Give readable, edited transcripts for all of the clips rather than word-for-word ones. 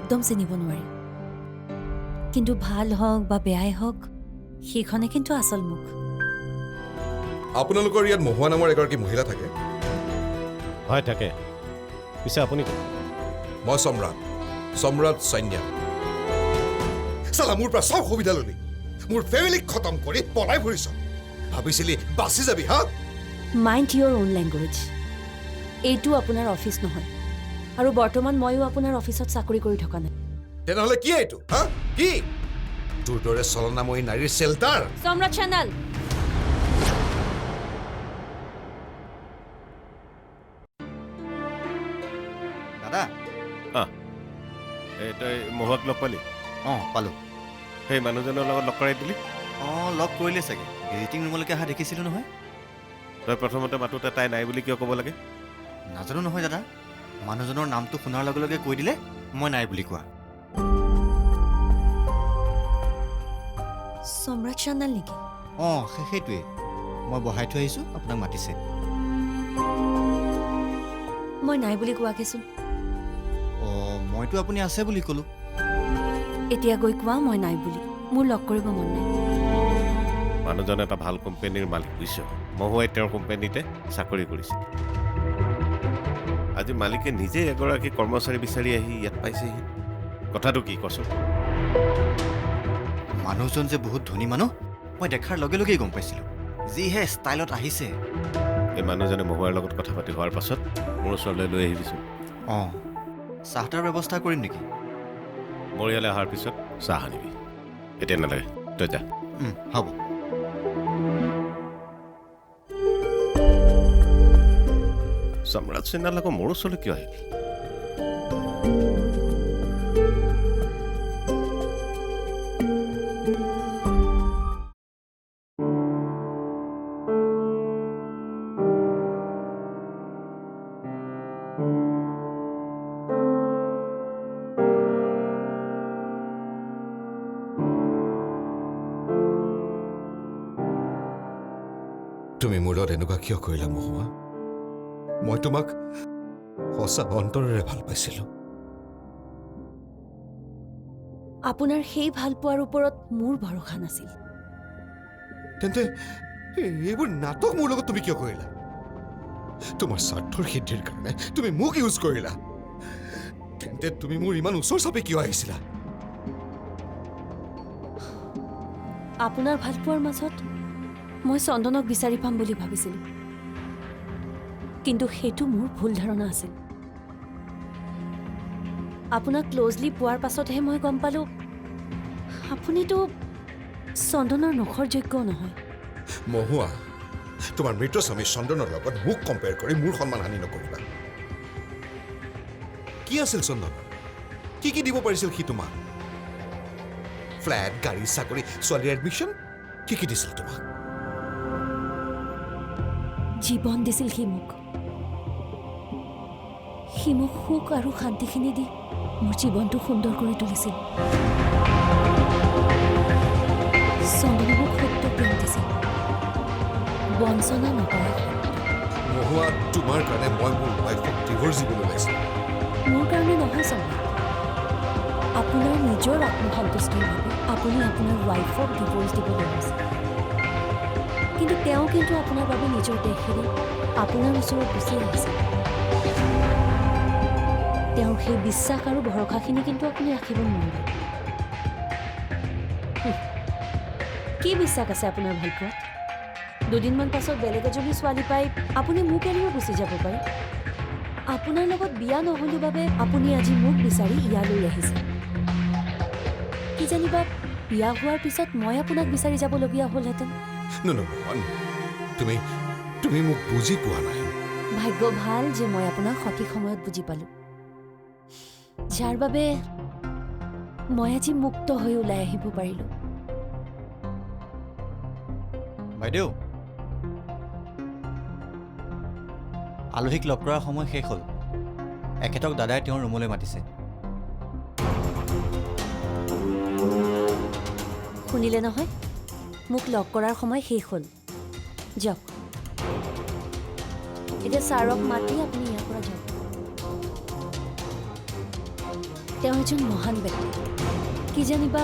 একদম চিনিব নোৱাৰি কিন্তু ভাল হওক বা বেয়াই হওক সেইখনে কিন্তু আচল মুখ আপোনালোকৰ ইয়াত মহুৱা নামৰ এগৰাকী মহিলা থাকে হয় থাকে পিছে আপুনি মই সম্ৰাট সৈন্যা চালা মোৰ পৰা সব সুবিধা ললি মোৰ ফেমিলিক খতম কৰি পলাই ফুৰিছ ভাবিছিলি বাচি যাবি হা মাইণ্ড ইয়ৰ অ'ন লেংগুৱেজ এইটো আপোনাৰ অফিচ নহয় আৰু বৰ্তমান ময়ো আপোনাৰ অফিচত চাকৰি কৰি থকা নাই তেনেহ'লে কি এইটো হা কি তোৰ দৰে চলনাময়ী নাৰীৰ চেল্টাৰ সম্ৰাট চেনেল দাদা তই মহুৱাক লগ পালি অঁ পালোঁ সেই মানুহজনৰ লগত লগ কৰাই দিলি অঁ লগ কৰিলে চাগে ভিজিটিং ৰুমলৈকে অহা দেখিছিলোঁ নহয় তই প্ৰথমতে মাতোতে তাই নাই বুলি কিয় ক'ব লাগে নাজানো নহয় দাদা মানুহজনৰ নামটো শুনাৰ লগে লগে কৈ দিলে মই নাই বুলি কোৱা সম্ৰাট চেনেল নেকি অঁ সেইটোৱেই মই বহাই থৈ আহিছোঁ আপোনাক মাতিছে মই নাই বুলি কোৱাকেচোন অঁ মইতো আপুনি আছে বুলি ক'লোঁ এতিয়া গৈ কোৱা মই নাই বুলি মোৰ লগ কৰিব মন নাই মানুহজন এটা ভাল কোম্পানীৰ মালিক বুজিছ মহুৱাই তেওঁৰ কোম্পানীতে চাকৰি কৰিছিল আজি মালিকে নিজে এগৰাকী কৰ্মচাৰী বিচাৰি আহি ইয়াত পাইছেহি কথাটো কি কচোন মানুহজন যে বহুত ধনী মানুহ মই দেখাৰ লগে লগেই গম পাইছিলোঁ যিহে ষ্টাইলত আহিছে এই মানুহজনে মহুৱাৰ লগত কথা পাতি হোৱাৰ পাছত মোৰ ওচৰলৈ লৈ আহিবিচোন অঁ চাহ তাহৰ ব্যৱস্থা কৰিম নেকি মোৰ ইয়ালৈ অহাৰ পিছত চাহ আনিবি এতিয়া নালাগে তই যা হ'ব সম্ৰাট সিন্হাৰ লগত মোৰ ওচৰলৈ কিয় আহিবি তুমি মোৰ লগত এনেকুৱা কিয় কৰিলা মহুৱা মই তোমাক সঁচা অন্তৰেৰে ভাল পাইছিলোঁ আপোনাৰ সেই ভাল পোৱাৰ ওপৰত মোৰ ভৰসা নাছিল তেন্তে এইবোৰ নাটক মোৰ লগত তুমি কিয় কৰিলা তোমাৰ স্বাৰ্থৰ সিদ্ধিৰ কাৰণে তুমি মোক ইউজ কৰিলা তেন্তে তুমি মোৰ ইমান ওচৰ চাপি কিয় আহিছিলা আপোনাৰ ভাল পোৱাৰ মাজত মই চন্দনক বিচাৰি পাম বুলি ভাবিছিলোঁ কিন্তু সেইটো মোৰ ভুল ধাৰণা আছিল আপোনাক ক্ল'জলি পোৱাৰ পাছতহে মই গম পালোঁ আপুনিতো চন্দনৰ নখৰ যোগ্যও নহয় মহুৱা তোমাৰ মৃত স্বামী চন্দনৰ লগত মোক কম্পেয়াৰ কৰি মোৰ সন্মান হানি নকৰিবা কি আছিল চন্দনৰ কি দিব পাৰিছিল সি তোমাক ফ্লেট গাড়ী চাকৰি ছোৱালীৰ এডমিশ্যন কি দিছিল তোমাক জীৱন দিছিল সি মোক সুখ আৰু শান্তিখিনি দি মোৰ জীৱনটো সুন্দৰ কৰি তুলিছিল চন্দনে মোক সত্য প্ৰেম দিছিল বঞ্চনা নকৰা মহুৱা তোমাৰ কাৰণে মই মোৰ ৱাইফক ডিভোৰ্চ দিবলৈ ওলাইছিলোঁ মোৰ কাৰণে নহয় চন্দন আপোনাৰ নিজৰ আত্মসন্তুষ্টিৰ বাবে আপুনি আপোনাৰ ৱাইফক ডিভোৰ্চ দিবলৈ লৈছে কিন্তু তেওঁ কিন্তু আপোনাৰ বাবে নিজৰ দেশ এৰি আপোনাৰ ওচৰত গুচি আহিছে তেওঁৰ সেই বিশ্বাস আৰু ভৰসাখিনি কিন্তু আপুনি ৰাখিব নোৱাৰিলে কি বিশ্বাস আছে আপোনাৰ ভাল পোৱাত দুদিনমান পাছত বেলেগ এজনী ছোৱালী পাই আপুনি মোক এৰিও গুচি যাব পাৰে আপোনাৰ লগত বিয়া নহ'লো বাবে আপুনি আজি মোক বিচাৰি ইয়ালৈ আহিছে কি জানিবা বিয়া হোৱাৰ পিছত মই আপোনাক বিচাৰি যাবলগীয়া হ'লহেঁতেন তুমি মোক বুজি পোৱা নাই ভাগ্য ভাল যে মই আপোনাক সঠিক সময়ত বুজি পালোঁ যাৰ বাবে মই আজি মুক্ত হৈ ওলাই আহিব পাৰিলোঁ বাইদেউ আলহীক লগ কৰাৰ সময় শেষ হ'ল এখেতক দাদাই তেওঁৰ ৰুমলৈ মাতিছে শুনিলে নহয় মোক লগ কৰাৰ সময় শেষ হ'ল যাওক এতিয়া ছাৰক মাতি আপুনি ইয়াৰ পৰা যাওক তেওঁ এজন মহান ব্যক্তি কি জানিবা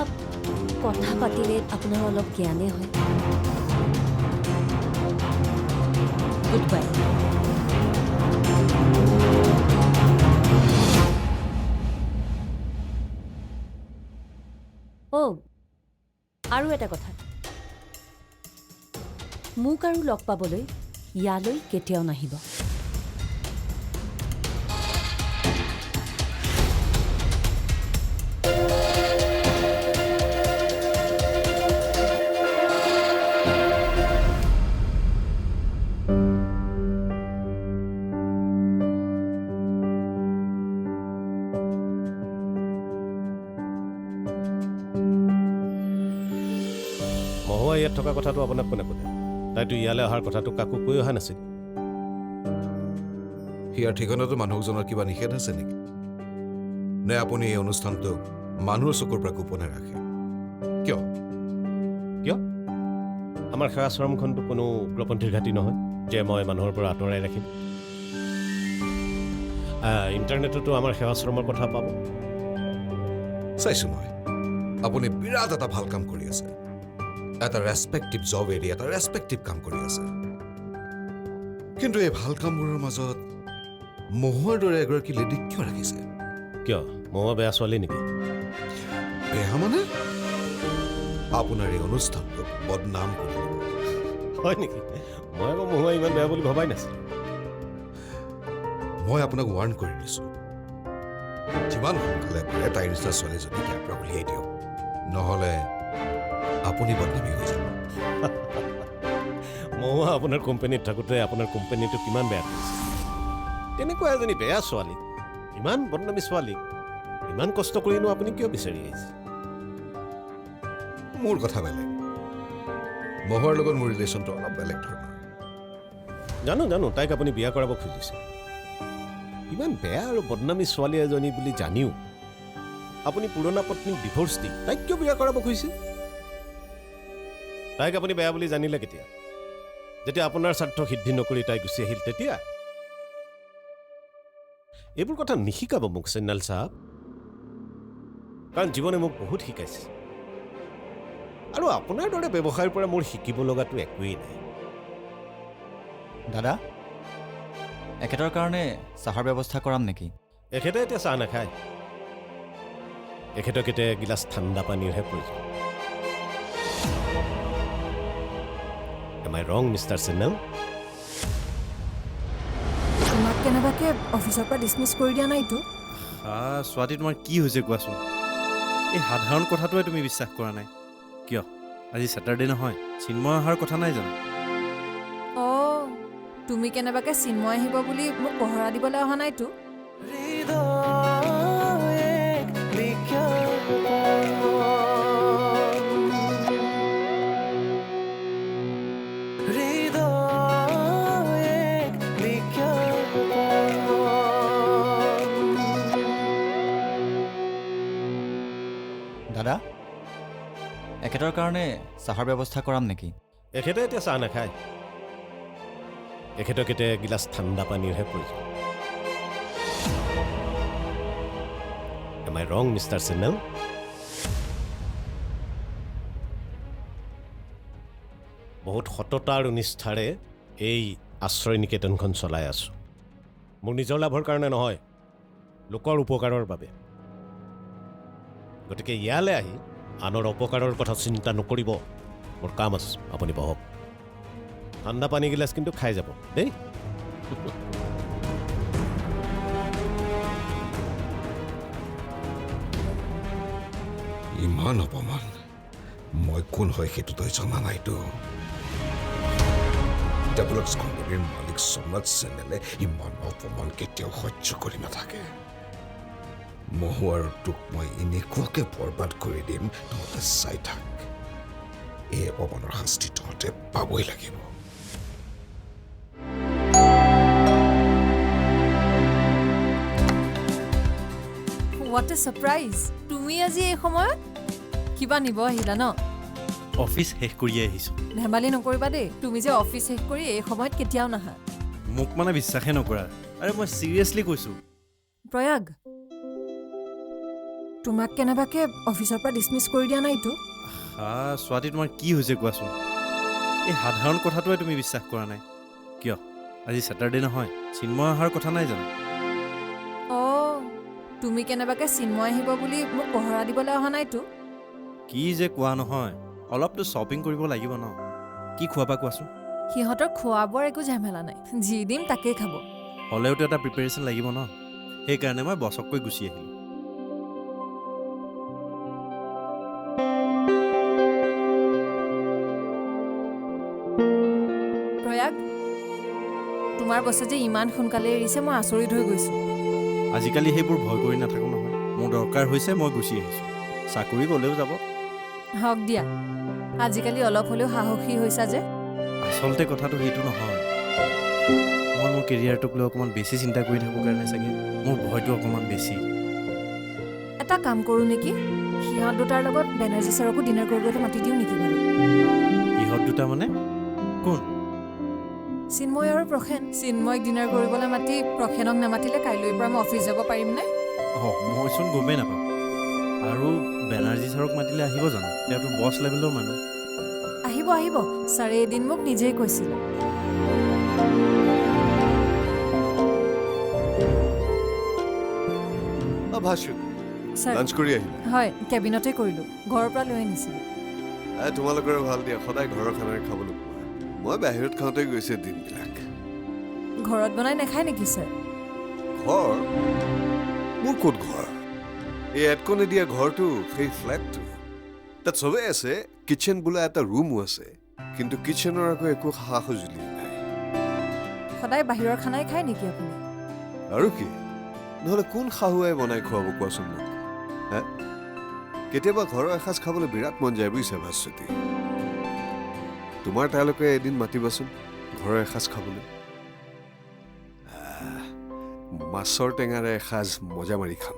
কথা পাতিলে আপোনাৰ অলপ জ্ঞানেই হয় গুড বাই আৰু এটা কথা মোক আৰু লগ পাবলৈ ইয়ালৈ কেতিয়াও নাহিব মহুৱা ইয়াত থকা কথাটো আপোনাক কোনে ক'লে তাইতো ইয়ালৈ অহাৰ কথাটো কাকো কৈ অহা নাছিল ইয়াৰ ঠিকনাটো মানুহজনৰ কিবা নিষেধ আছে নেকি নে আপুনি এই অনুষ্ঠানটোক মানুহৰ চকুৰ পৰা গোপনে ৰাখে কিয় কিয় আমাৰ সেৱাশ্ৰমখনটো কোনো উগ্ৰপন্থীৰ ঘাটি নহয় যে মই মানুহৰ পৰা আঁতৰাই ৰাখিম ইণ্টাৰনেটতো আমাৰ সেৱাশ্ৰমৰ কথা পাব চাইছো মই আপুনি বিৰাট এটা ভাল কাম কৰি আছে এটা ৰেছপেক্টিভ জব এৰি এটা ৰেছপেক্টিভ কাম কৰি আছে কিন্তু এই ভাল কামবোৰৰ মাজত মহুৱাৰ দৰে এগৰাকী লেডিক কিয় ৰাখিছে কিয় মহুৱা বেয়া ছোৱালী নেকি বেয়া মানে আপোনাৰ এই অনুষ্ঠানটোক বদনাম কৰি দিব হয় নেকি মই আকৌ মহুৱা ইমান বেয়া বুলি ভবাই নাছিলোঁ মই আপোনাক ৱাৰ্ণ কৰি দিছোঁ যিমান সোনকালে পাৰে তাইৰ নিচিনা ছোৱালীজনী ইয়াৰ পৰা উলিয়াই দিয়ক নহ'লে আপুনি বদনামী হৈ যাব মহুৱা আপোনাৰ কোম্পানীত থাকোঁতে আপোনাৰ কোম্পানীটো কিমান বেয়া কৰিছে তেনেকুৱা এজনী বেয়া ছোৱালী ইমান বদনামী ছোৱালী ইমান কষ্ট কৰিনো আপুনি কিয় বিচাৰি আহিছে মোৰ কথা বেলেগ মহুৱাৰ লগত মোৰ ৰিলেশ্যনটো অলপ বেলেগ ধৰণৰ জানো তাইক আপুনি বিয়া কৰাব খুজিছে ইমান বেয়া আৰু বদনামী ছোৱালী এজনী বুলি জানিও আপুনি পুৰণা পত্নীক ডিভৰ্চ দি তাইক কিয় বিয়া কৰাব খুজিছে তাইক আপুনি বেয়া বুলি জানিলে কেতিয়া যেতিয়া আপোনাৰ স্বাৰ্থ সিদ্ধি নকৰি তাই গুচি আহিল তেতিয়া এইবোৰ কথা নিশিকাব মোক চেন্নাল চাহাব কাৰণ জীৱনে মোক বহুত শিকাইছে আৰু আপোনাৰ দৰে ব্যৱসায়ৰ পৰা মোৰ শিকিব লগাটো একোৱেই নাই দাদা এখেতৰ কাৰণে চাহৰ ব্যৱস্থা কৰাম নেকি এখেতে এতিয়া চাহ নাখায় এখেতক এতিয়া এগিলাচ ঠাণ্ডা পানীৰহে প্ৰয়োজন Am I wrong, Mr. Sinnal? তোমাক কেনেবাকে অফিচৰ পৰা ডিছমিছ কৰি দিয়া নাইতো ছোৱালী তোমাৰ কি হৈছে কোৱাচোন এই সাধাৰণ কথাটোৱে তুমি বিশ্বাস কৰা নাই কিয় আজি ছেটাৰডে নহয় চিন্ময় অহাৰ কথা নাই জানো অঁ তুমি কেনেবাকে চিন্ময় আহিব বুলি মোক পহৰা দিবলৈ অহা নাইতো দাদা এখেতৰ কাৰণে চাহৰ ব্যৱস্থা কৰাম নেকি এখেতে এতিয়া চাহ নাখায় এখেতক এতিয়া এগিলাচ ঠাণ্ডা পানীৰহে প্ৰয়োজন Am I wrong, Mr. Sinnal? বহুত সততা আৰু নিষ্ঠাৰে এই আশ্ৰয় নিকেতনখন চলাই আছোঁ মোৰ নিজৰ লাভৰ কাৰণে নহয় লোকৰ উপকাৰৰ বাবে গতিকে ইয়ালৈ আহি আনৰ অপকাৰৰ কথা চিন্তা নকৰিব মোৰ কাম আছে আপুনি বহক ঠাণ্ডা পানী গিলাচ কিন্তু খাই যাব দেই ইমান অপমান মই কোন হয় সেইটো তই জনা নাইতো ডেভেলপছ কোম্পানীৰ মালিক সোমনাথ চেনেলে ইমান অপমান কেতিয়াও সহ্য কৰি নাথাকে মহুৱাৰ তোক মই এনেকুৱাকে বৰবাদ কৰি দিম তহঁতে চাই থাক এই অপমানৰ শাস্তি তহঁতে পাবই লাগিব হোৱাট এ ছাৰপ্ৰাইজ তুমি আজি এই সময়ত কিবা নিব আহিলা ন অফিচ শেষ কৰিয়ে আহিছোঁ ধেমালি নকৰিবা দেই তুমি যে অফিচ শেষ কৰি এই সময়ত কেতিয়াও নাহা মোক মানে বিশ্বাসে নকৰা আৰে মই চিৰিয়াছলি কৈছোঁ প্ৰয়াগ তোমাক কেনেবাকে অফিচৰ পৰা ডিছমিছ কৰি দিয়া নাইতো? ছোৱালী তোমাৰ কি হৈছে কোৱাচোন? এই সাধাৰণ কথাটোৱে তুমি বিশ্বাস কৰা নাই কিয়? আজি ছেটাৰডে নহয়, চিন্ময় অহাৰ কথা নাই জানো? অঁ, তুমি কেনেবাকে চিন্ময় আহিব বুলি মোক পহৰা দিবলৈ অহা নাইতো? কি যে কোৱা নহয়, অলপতো শ্বপিং কৰিব লাগিব ন। কি খোৱাবা কোৱাচোন? সিহঁতৰ খোৱা বোৱাৰ একো ঝামেলা নাই, যি দিম তাকেই খাব। হ'লেওতো এটা প্ৰিপেৰেশ্যন লাগিব ন, সেইকাৰণে মই বছককৈ গুচি আহিলোঁ। প্ৰয়াগ, তোমাৰ বছে যে ইমান সোনকালে এৰিছে মই আচৰিত হৈ গৈছোঁ। আজিকালি সেইবোৰ ভয় কৰি নাথাকোঁ নহয়, মোৰ দৰকাৰ হৈছে মই গুচি আহিছোঁ। চাকৰি গ'লেও যাব। হওক দিয়া, আজিকালি অলপ হ'লেও সাহসী হৈছা যে। আচলতে কথাটো সেইটো নহয়, মই মোৰ কেৰিয়াৰটোক লৈ অকণমান বেছি চিন্তা কৰি থাকোঁ কাৰণে চাগে মোৰ ভয়টো অকণমান বেছি। এটা কাম কৰোঁ নেকি, সিহঁত দুটাৰ লগত বেনাৰ্জী ছাৰকো ডিনাৰ কৰিবলৈ মাতি দিওঁ নেকি বাৰু? ইহঁত দুটা মানে কোন? চিন্ময় আৰু প্ৰসেন। চিন্ময়ক ডিনাৰ কৰিবলৈ মাতি প্ৰসেনক নামাতিলে কাইলৈৰ পৰা মই অফিচ যাব পাৰিমনে? অঁ, মইচোন গমেই নাপাওঁ। আৰু বেনাৰ্জী ছাৰক মাতিলে আহিব জানো? তেওঁতো বছ লেভেলৰ মানুহ। আহিব আহিব, ছাৰে এদিন মোক নিজেই কৈছিলে। ভাস্কু ছাৰ, লাঞ্চ কৰি আহিলা? হয়, কেবিনতে কৰিলোঁ, ঘৰৰ পৰা লৈ আনিছিলোঁ। তোমালোকৰে ভাল দিয়া, সদায় ঘৰৰ খানাৰে খাবলৈ পোৱা। মই বাহিৰত খাওঁতে গৈছে দিনবিলাক। ঘৰত বনাই নাখায় নেকি ছাৰ? ঘৰ? মোৰ ক'ত ঘৰ? এই এডকনে দিয়া ঘৰটো, সেই ফ্লেটটো, তাত চবেই আছে। কিটচেন বোলা এটা ৰুমো আছে, কিন্তু কিটচেনৰ আকৌ একো সা সঁজুলি নাই। সদায় বাহিৰৰ খানাই খায় নেকি আপুনি? আৰু কি, নহ'লে কোন শাহুৱাই বনাই খুৱাব কোৱাচোন মোক? হা, কেতিয়াবা ঘৰৰ এসাঁজ খাবলৈ বিৰাট মন যায় বুজিছা ভাস্বতী। তোমাৰ তালৈকে এদিন মাতিবাচোন ঘৰৰ এসাঁজ খাবলৈ। মাছৰ টেঙাৰে এসাঁজ মজা মাৰি খাম।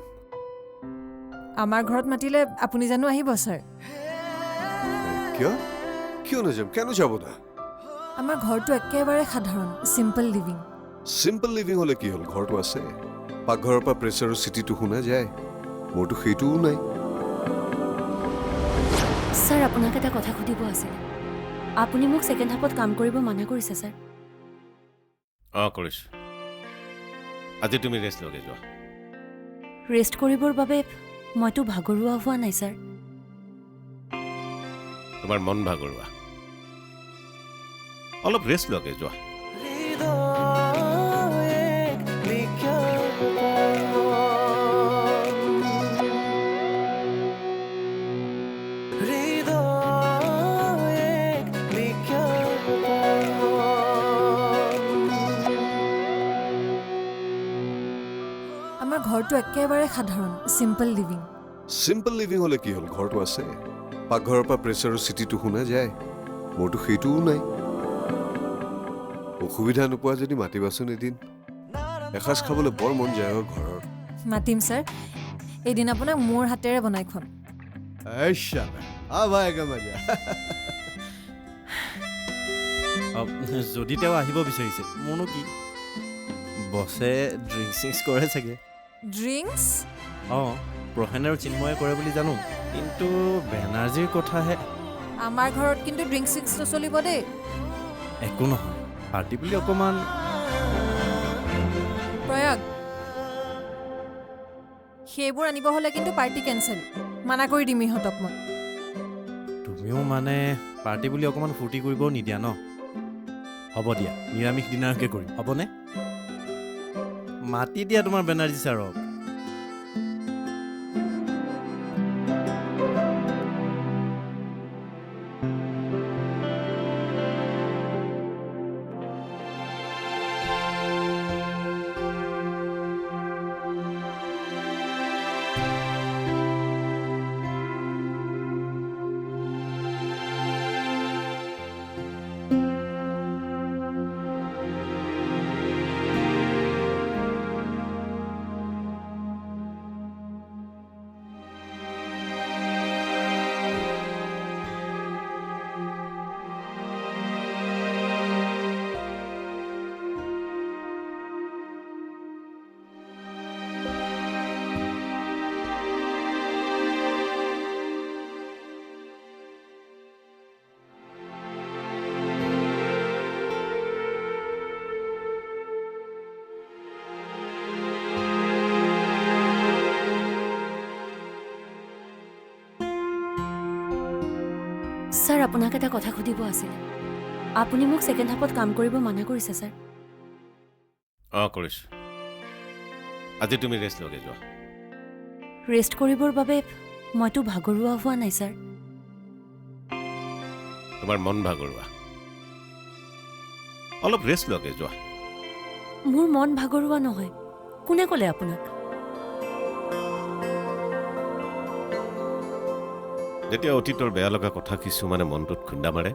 আমাৰ ঘৰত মাতিলে আপুনি জানো আহিব ছাৰ? কিয় কিয় নাযাম, কেন যাব না? আমাৰ ঘৰটো একেবাৰে সাধাৰণ, চিম্পল লিভিং। চিম্পল লিভিং হ'লে কি হ'ল, ঘৰটো আছে, পাকঘৰৰ পৰা প্ৰেছাৰৰ চিটিটো শুনা যায়। মোৰতো সেইটোও নাই। ছাৰ, আপোনাক এটা কথা সুধিব আছিলে। আপুনি মোক ছেকেণ্ড হাফত কাম কৰিব মানা কৰিছে ছাৰ। অঁ, কৰিছোঁ। আজি তুমি ৰেষ্ট লগে যোৱা। ৰেষ্ট কৰিবৰ বাবে মইতো ভাগৰুৱা হোৱা নাই ছাৰ। তোমাৰ মন ভাগৰুৱা, অলপ ৰেষ্ট লগে যোৱা। আমাৰ ঘৰটো একেবাৰে সাধাৰণ, চিম্পল লিভিং। চিম্পল লিভিং হ'লে কি হ'ল, ঘৰটো আছে, পাকঘৰৰ পৰা প্ৰেছাৰৰ চিটিটো শুনা যায়। মোৰতো সেইটোও নাই। অসুবিধা নোপোৱা যদি মাতিবাচোন এদিন, এসাঁজ খাবলৈ বৰ মন যায় ঘৰৰ। মাতিম ছাৰ, এদিন আপোনাক মোৰ হাতেৰে বনাই খুৱাম। যদি তেওঁ আহিব বিচাৰিছে, মোৰনো কি, বছে ড্ৰিংক চিংকছ কৰে চাগে। ড্ৰিংকছ? অঁ, প্ৰসেন আৰু চিন্ময়ে কৰে বুলি জানো, কিন্তু বেনাৰ্জীৰ কথাহে। আমাৰ ঘৰত কিন্তু ড্ৰিংক চিংকছ নচলিব দেই। একো নহয়, পাৰ্টি বুলি অকণমান। প্ৰয়াগ, সেইবোৰ আনিব হ'লে কিন্তু পাৰ্টি কেঞ্চেল, মানা কৰি দিম ইহঁতক মই। তুমিও মানে পাৰ্টি বুলি অকণমান ফূৰ্তি কৰিবও নিদিয়া ন? হ'ব দিয়া, নিৰামিষ ডিনাৰকে কৰিম, হ'বনে? মাতি দিয়া তোমাৰ বেনাৰ্জী ছাৰক। ছাৰ আপোনাক এটা কথা সুধিব আছিলে আপুনি মোক ছেকেণ্ড হাফত কাম কৰিব মানা কৰিছে ছাৰ অঁ কৰিছোঁ আজি তুমি ৰেষ্ট লগে যোৱা ৰেষ্ট কৰিবৰ বাবে মইতো ভাগৰুৱা হোৱা নাই ছাৰ তোমাৰ মন ভাগৰুৱা অলপ ৰেষ্ট লগে যোৱা মোৰ মন ভাগৰুৱা নহয় কোনে ক'লে আপোনাক যেতিয়া অতীতৰ বেয়া লগা কথা কিছুমানে মনটোত খুন্দা মাৰে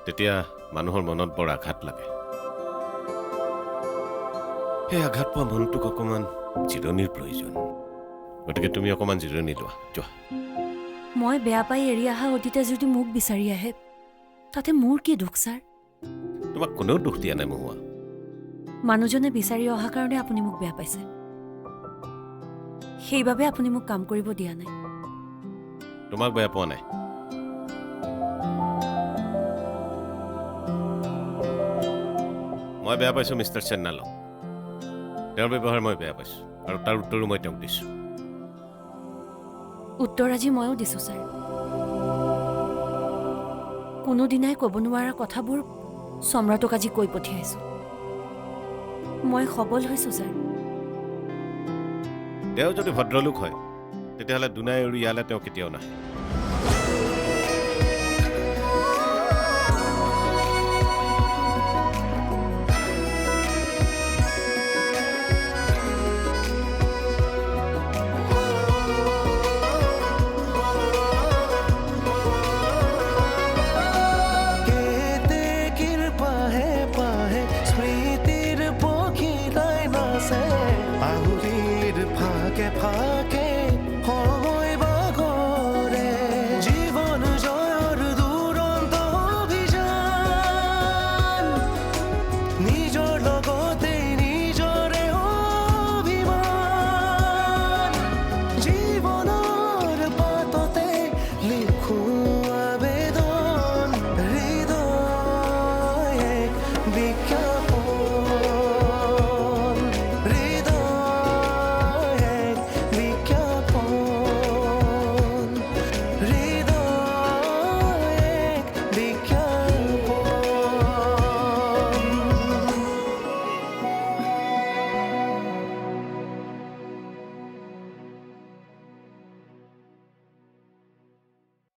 তেতিয়া মানুহৰ মনত বৰ আঘাত লাগে সেই আঘাত পোৱা মনটোক অকণমান জিৰণিৰ প্ৰয়োজন গতিকে তুমি অকণমান জিৰণি লোৱা যোৱা মই বেয়া পাই এৰি অহা অতীতে যদি মোক বিচাৰি আহে তাতে মোৰ কি দুখ ছাৰ তোমাক কোনেও দুখ দিয়া নাই মহুৱা মানুহজনে বিচাৰি অহা কাৰণে আপুনি মোক বেয়া পাইছে সেইবাবে আপুনি মোক কাম কৰিব দিয়া নাই তোমাক বেয়া পোৱা নাই মই বেয়া পাইছোঁ মিষ্টাৰ চেন্নালক তেওঁৰ ব্যৱহাৰ মই বেয়া পাইছোঁ আৰু তাৰ উত্তৰো মই তেওঁক দিছোঁ উত্তৰ আজি ময়ো দিছোঁ ছাৰ কোনোদিনাই ক'ব নোৱাৰা কথাবোৰ সম্ৰাটক আজি কৈ পঠিয়াইছোঁ মই সবল হৈছোঁ ছাৰ তেওঁ যদি ভদ্ৰলোক হয় তেতিয়াহ'লে দুনাই আৰু ইয়ালৈ তেওঁ কেতিয়াও নাহে